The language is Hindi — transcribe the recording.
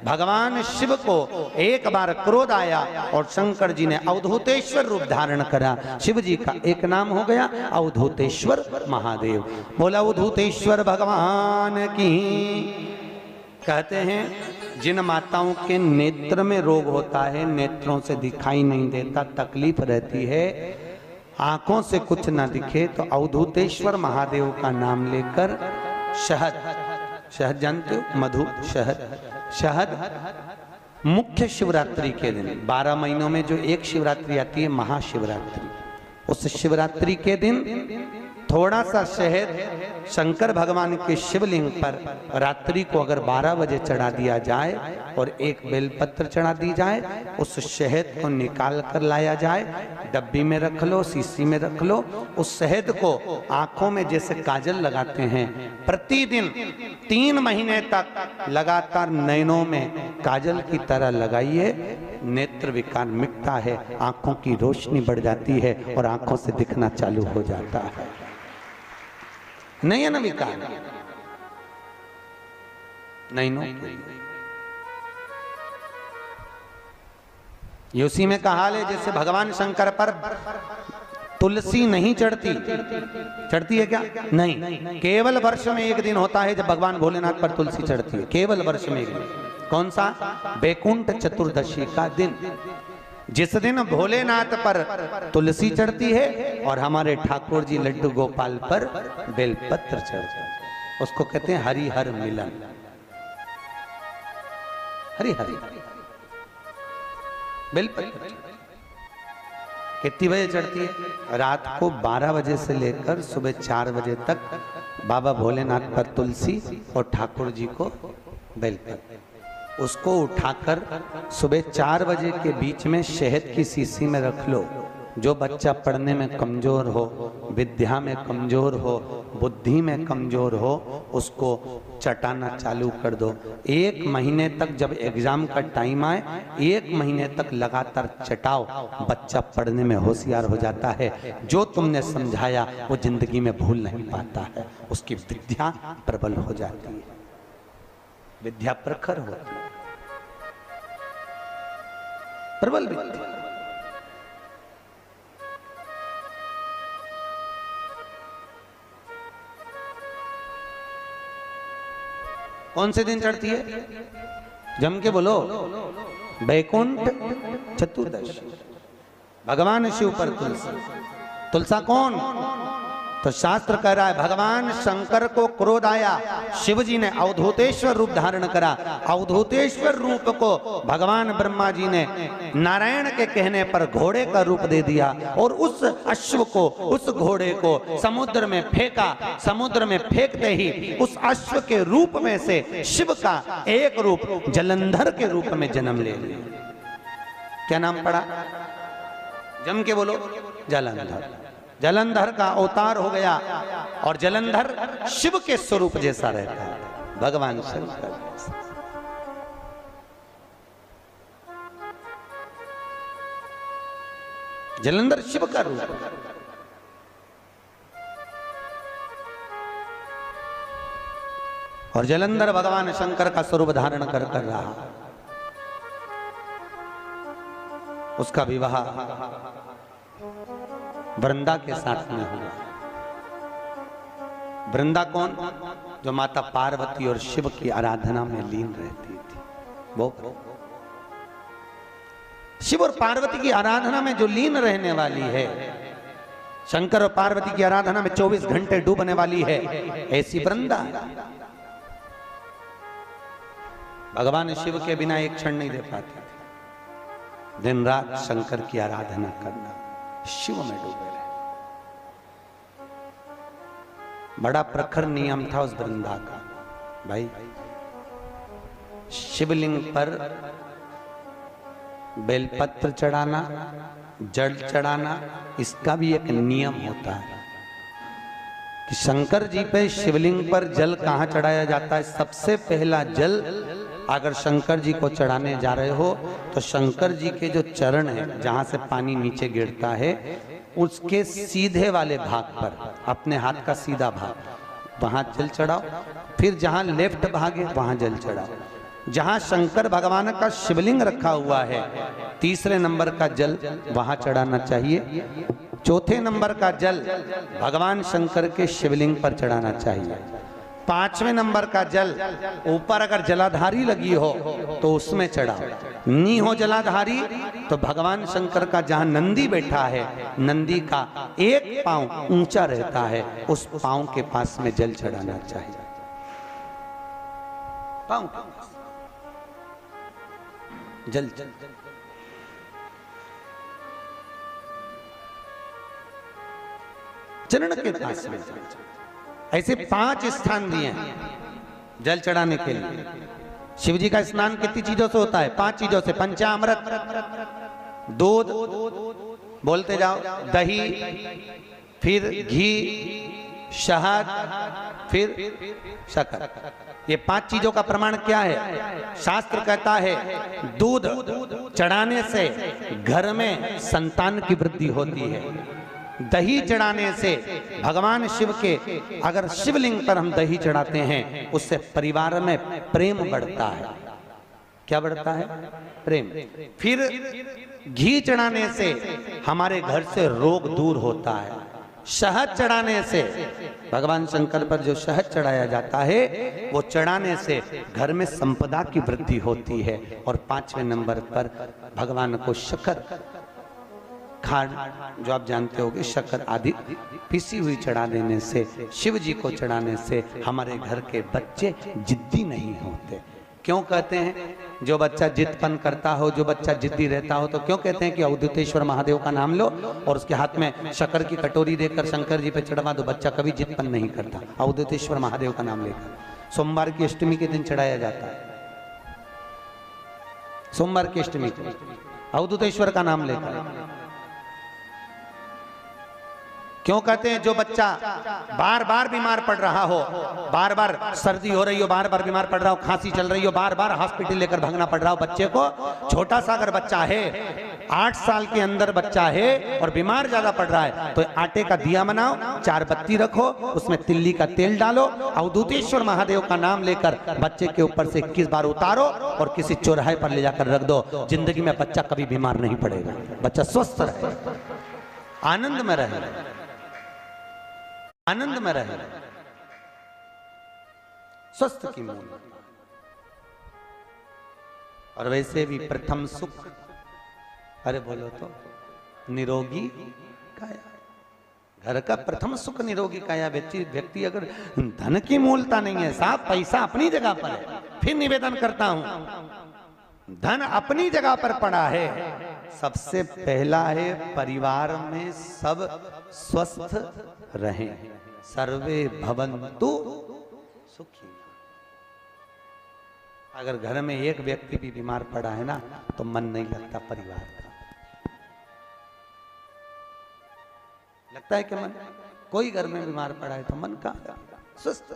भगवान शिव को एक बार क्रोध आया और शंकर जी ने अवधूतेश्वर रूप धारण करा। शिव जी का एक नाम हो गया अवधूतेश्वर महादेव। बोला अवधूतेश्वर भगवान की। कहते हैं जिन माताओं के नेत्र में रोग होता है, नेत्रों से दिखाई नहीं देता, तकलीफ रहती है, आंखों से कुछ ना दिखे, तो अवधूतेश्वर महादेव का नाम लेकर शहद, शहद जानते हो, मधु, शहद मुख्य शिवरात्रि के दिन 12 महीनों में जो एक शिवरात्रि आती है महाशिवरात्रि, उस शिवरात्रि के दिन थोड़ा सा शहद शंकर भगवान के शिवलिंग पर रात्रि को अगर 12 बजे चढ़ा दिया जाए और एक बेलपत्र चढ़ा दी जाए, उस शहद को निकाल कर लाया जाए, डब्बी में रख लो, शीशी में रख लो, उस शहद को आंखों में जैसे काजल लगाते हैं, प्रतिदिन 3 महीने तक लगातार नयनों में काजल की तरह लगाइए। नेत्र विकार मिटता है, आंखों की रोशनी बढ़ जाती है और आंखों से दिखना चालू हो जाता है। नयन विकार नैनो ये उसी में कहा है जैसे भगवान शंकर पर तुलसी नहीं चढ़ती, चढ़ती है क्या? नहीं, केवल वर्ष में एक दिन होता है जब भगवान भोलेनाथ पर तुलसी चढ़ती है, केवल वर्ष में एक दिन। कौन सा? बैकुंठ चतुर्दशी का दिन, जिस दिन भोलेनाथ पर तुलसी चढ़ती है और हमारे ठाकुर जी लड्डू गोपाल पर बेलपत्र चढ़ता है। उसको कहते हैं हरिहर मिलन। हरिहर बेलपत्र कितनी बजे चढ़ती है? रात को 12 बजे से लेकर सुबह 4 बजे तक बाबा भोलेनाथ पर तुलसी और ठाकुर जी को बेलपत्र। उसको उठाकर सुबह 4 बजे के बीच में शहद की शीशी में रख लो। जो बच्चा पढ़ने में कमजोर हो, विद्या में कमजोर हो, बुद्धि में कमजोर हो, उसको चटाना चालू कर दो। 1 महीने तक, जब एग्जाम का टाइम आए, 1 महीने तक लगातार चटाओ, बच्चा पढ़ने में होशियार हो जाता है। जो तुमने समझाया वो जिंदगी में भूल नहीं पाता है, उसकी विद्या प्रबल हो जाती है, विद्या प्रखर होती है, प्रबल विद्या। कौन से दिन चढ़ती है? जम के बोलो। बैकुंठ चतुर्दशी, भगवान शिव पर तुलसी। तुलसा कौन? तो शास्त्र कह रहा है भगवान शंकर को क्रोध आया, शिव जी ने अवधूतेश्वर रूप धारण करा। अवधूतेश्वर रूप को भगवान ब्रह्मा जी ने नारायण के कहने पर घोड़े का रूप दे दिया और उस अश्व को, उस घोड़े को समुद्र में फेंका। समुद्र में फेंकते ही उस अश्व के रूप में से शिव का एक रूप जलंधर के रूप में जन्म ले लिया। क्या नाम पड़ा? जम के बोलो। जलंधर। जलंधर का अवतार हो गया और जलंधर शिव के स्वरूप जैसा रहता है, भगवान शंकर। जलंधर शिव का रूप, और जलंधर भगवान शंकर का स्वरूप धारण कर रहा। उसका विवाह वृंदा के साथ में हुआ। वृंदा कौन? जो माता पार्वती और शिव की आराधना में लीन रहती थी। वो शिव और पार्वती की आराधना में जो लीन रहने वाली है, शंकर और पार्वती की आराधना में 24 घंटे डूबने वाली है, ऐसी वृंदा। भगवान शिव के बिना एक क्षण नहीं दे पाते, दिन रात शंकर की आराधना करना, शिव में डूबे रहे। बड़ा प्रखर नियम था उस वृंदा का। भाई शिवलिंग पर बेलपत्र चढ़ाना, जल चढ़ाना, इसका भी एक नियम होता है कि शंकर जी पे शिवलिंग पर जल कहाँ चढ़ाया जाता है। सबसे पहला जल अगर शंकर जी को चढ़ाने जा रहे हो तो शंकर जी के जो चरण है, जहां से पानी नीचे गिरता है, उसके सीधे वाले भाग पर, अपने हाथ का सीधा भाग, वहां जल चढ़ाओ। फिर जहां लेफ्ट भाग है वहां जल चढ़ाओ। जहां शंकर भगवान का शिवलिंग रखा हुआ है, तीसरे नंबर का जल वहां चढ़ाना चाहिए। चौथे नंबर का जल भगवान शंकर के शिवलिंग पर चढ़ाना चाहिए। पांचवें नंबर का जल ऊपर अगर जलाधारी लगी हो तो उसमें चढ़ाओ, नी हो जलाधारी तो भगवान शंकर का जहां नंदी बैठा है, नंदी का एक पांव ऊंचा रहता है, उस पांव के पास में जल चढ़ाना चाहिए। पांव जल जल चरण के पास में। ऐसे 5 स्थान दिए हैं जल चढ़ाने के लिए। शिव जी का स्नान कितनी चीजों से होता है? 5 चीजों से। पंचामृत, दूध, बोलते जाओ, दही, फिर घी, शहद, फिर शक्कर। ये 5 चीजों का प्रमाण क्या है? शास्त्र कहता है दूध चढ़ाने से घर में संतान की वृद्धि होती है। दही चढ़ाने से भगवान शिव के, अगर शिवलिंग पर हम दही चढ़ाते हैं, उससे परिवार में प्रेम बढ़ता है। क्या बढ़ता है? प्रेम। फिर घी चढ़ाने से हमारे घर से रोग दूर होता है। शहद चढ़ाने से, भगवान शंकर पर जो शहद चढ़ाया जाता है, वो चढ़ाने से घर में संपदा की वृद्धि होती है। और 5वें नंबर पर भगवान को शक्कर, खांड, जो आप जानते होंगे, शक्कर आदि पीसी हुई चढ़ा देने से, शिव जी को चढ़ाने से हमारे घर के बच्चे जिद्दी नहीं होते। क्यों कहते हैं? जो बच्चा जिद्दपन करता हो, जो बच्चा जिद्दी रहता हो, तो क्यों कहते हैं कि अवधूतेश्वर महादेव का नाम लो और उसके हाथ में शक्कर की कटोरी देकर शंकर जी पे चढ़वा दो, बच्चा कभी जिद्दपन नहीं करता। अवधूतेश्वर महादेव का नाम लेकर सोमवार की अष्टमी के दिन चढ़ाया जाता है। सोमवार की अष्टमी को अवधूतेश्वर का नाम लेकर। क्यों कहते हैं? जो बच्चा बार बार बीमार पड़ रहा हो, बार बार सर्दी हो रही हो, बार बार बीमार पड़ रहा हो, खांसी चल रही हो, बार बार हॉस्पिटल लेकर भागना पड़ रहा हो बच्चे को, छोटा सा अगर बच्चा है, 8 साल के अंदर बच्चा है और बीमार ज्यादा पड़ रहा है, तो आटे का दिया बनाओ, 4 बत्ती रखो, उसमें तिल्ली का तेल डालो, अवधूतेश्वर महादेव का नाम लेकर बच्चे के ऊपर से 21 बार उतारो और किसी चौराहे पर ले जाकर रख दो। जिंदगी में बच्चा कभी बीमार नहीं पड़ेगा, बच्चा स्वस्थ रहे, आनंद में रहे, आनंद में रहे, स्वस्थ की मूल। और वैसे भी प्रथम सुख, अरे बोलो तो, निरोगी काया। घर का प्रथम सुख निरोगी काया। व्यक्ति अगर धन की मूलता नहीं है, साहब पैसा अपनी जगह पर है, फिर निवेदन करता हूं, धन अपनी जगह पर पड़ा है। सबसे पहला है परिवार में सब स्वस्थ रहें, सर्वे भवन्तु सुखी। अगर घर में एक व्यक्ति भी बीमार पड़ा है ना, तो मन नहीं लगता परिवार का। लगता है कि मन, कोई घर में बीमार पड़ा है तो मन कहाँ, स्वस्थ